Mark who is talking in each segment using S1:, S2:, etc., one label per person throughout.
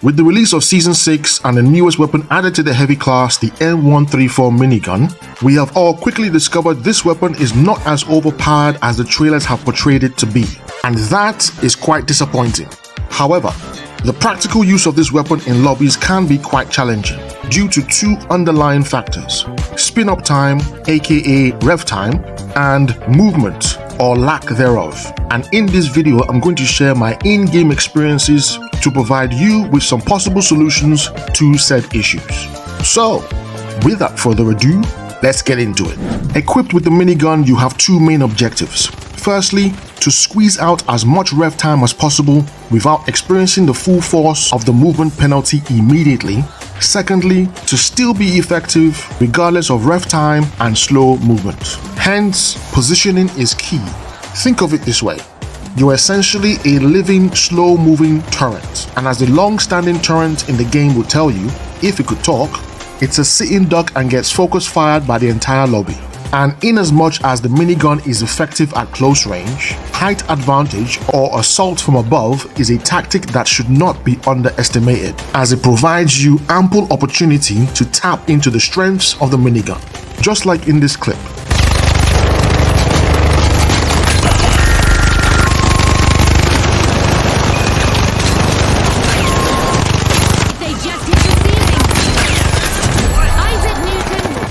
S1: With the release of Season 6 and the newest weapon added to the heavy class, the N134 minigun, we have all quickly discovered this weapon is not as overpowered as the trailers have portrayed it to be, and that is quite disappointing. However, the practical use of this weapon in lobbies can be quite challenging due to two underlying factors: spin-up time, aka rev time, and movement or lack thereof. And in this video, I'm going to share my in-game experiences to provide you with some possible solutions to said issues. So, without further ado, let's get into it. Equipped with the minigun, you have two main objectives. Firstly, to squeeze out as much rev time as possible without experiencing the full force of the movement penalty immediately. Secondly, to still be effective regardless of rev time and slow movement. Hence, positioning is key. Think of it this way. You're essentially a living, slow-moving turret, and as the long-standing turret in the game will tell you, if it could talk, it's a sitting duck and gets focus fired by the entire lobby. And inasmuch as the minigun is effective at close range, height advantage or assault from above is a tactic that should not be underestimated, as it provides you ample opportunity to tap into the strengths of the minigun, just like in this clip.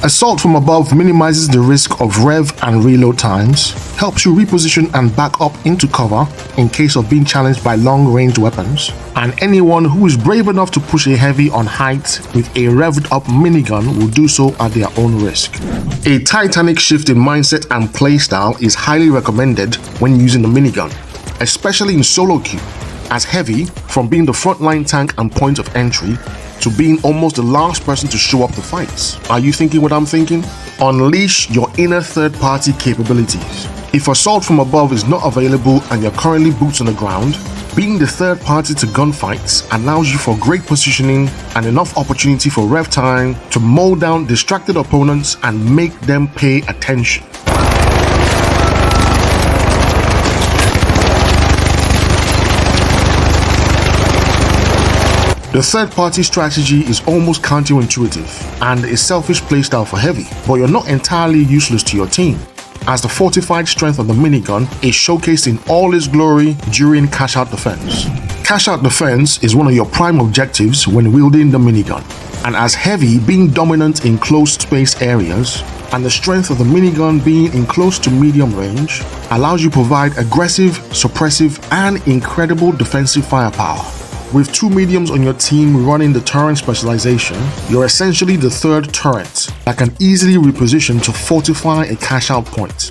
S1: Assault from above minimizes the risk of rev and reload times, helps you reposition and back up into cover in case of being challenged by long-range weapons, and anyone who is brave enough to push a heavy on height with a revved up minigun will do so at their own risk. A titanic shift in mindset and playstyle is highly recommended when using the minigun, especially in solo queue, as heavy, from being the frontline tank and point of entry, to being almost the last person to show up the fights. Are you thinking what I'm thinking? Unleash your inner third-party capabilities. If assault from above is not available and you're currently boots on the ground, being the third party to gunfights allows you for great positioning and enough opportunity for rev time to mow down distracted opponents and make them pay attention. The third-party strategy is almost counterintuitive and a selfish playstyle for heavy, but you're not entirely useless to your team, as the fortified strength of the minigun is showcased in all its glory during cash-out defense. Cash-out defense is one of your prime objectives when wielding the minigun, and as heavy being dominant in closed space areas, and the strength of the minigun being in close to medium range, allows you to provide aggressive, suppressive, and incredible defensive firepower. With two mediums on your team running the turret specialization, you're essentially the third turret that can easily reposition to fortify a cash-out point.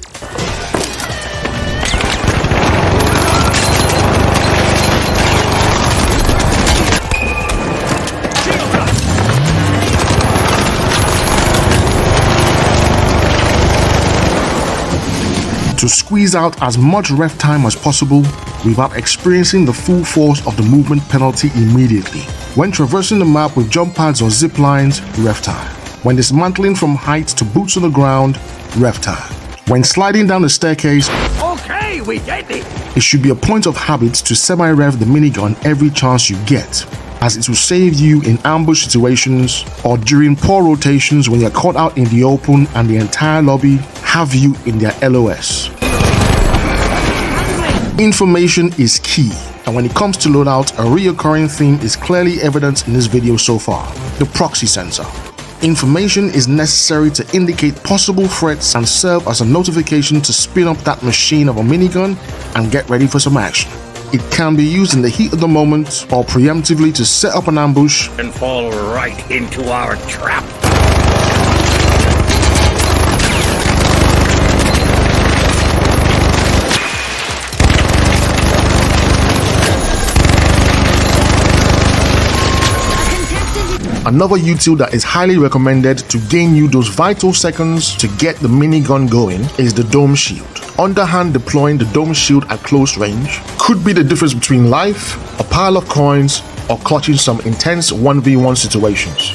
S1: To squeeze out as much rev time as possible without experiencing the full force of the movement penalty immediately. When traversing the map with jump pads or zip lines, rev time. When dismantling from heights to boots on the ground, rev time. When sliding down the staircase,
S2: okay, we get it.
S1: It should be a point of habit to semi-rev the minigun every chance you get, as it will save you in ambush situations or during poor rotations when you're caught out in the open and the entire lobby have you in their LOS. Information is key, and when it comes to loadout, a reoccurring theme is clearly evident in this video so far: the proxy sensor. Information is necessary to indicate possible threats and serve as a notification to spin up that machine of a minigun and get ready for some action. It can be used in the heat of the moment or preemptively to set up an ambush
S2: and fall right into our trap.
S1: Another util that is highly recommended to gain you those vital seconds to get the minigun going is the dome shield. Underhand deploying the dome shield at close range could be the difference between life, a pile of coins, or clutching some intense 1v1 situations.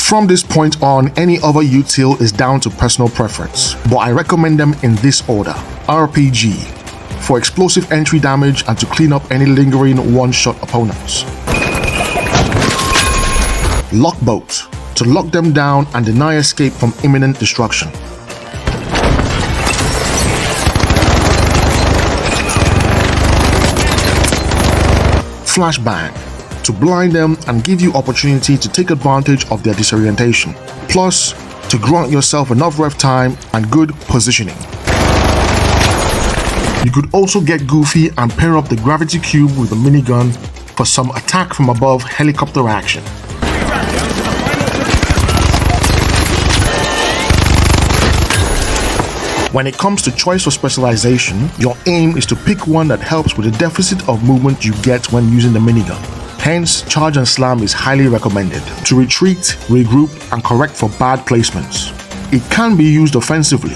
S1: From this point on, any other util is down to personal preference, but I recommend them in this order. RPG, for explosive entry damage and to clean up any lingering one-shot opponents. Lockbolt, to lock them down and deny escape from imminent destruction. Flashbang, to blind them and give you opportunity to take advantage of their disorientation, plus to grant yourself enough ref time and good positioning. You could also get goofy and pair up the gravity cube with the minigun for some attack from above helicopter action. When it comes to choice for specialization, your aim is to pick one that helps with the deficit of movement you get when using the minigun. Hence, charge and slam is highly recommended to retreat, regroup, and correct for bad placements. It can be used offensively,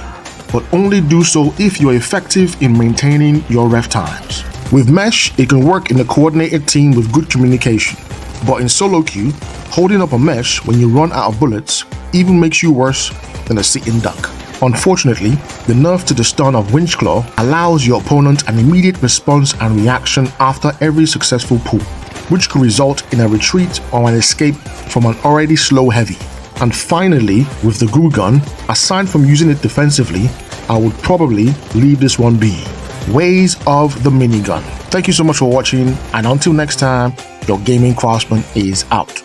S1: but only do so if you're effective in maintaining your ref times. With mesh, it can work in a coordinated team with good communication, but in solo queue, holding up a mesh when you run out of bullets even makes you worse than a sitting duck. Unfortunately, the nerf to the stun of Winchclaw allows your opponent an immediate response and reaction after every successful pull, which could result in a retreat or an escape from an already slow heavy. And finally, with the glue gun, aside from using it defensively, I would probably leave this one be. Ways of the minigun. Thank you so much for watching, and until next time, your gaming craftsman is out.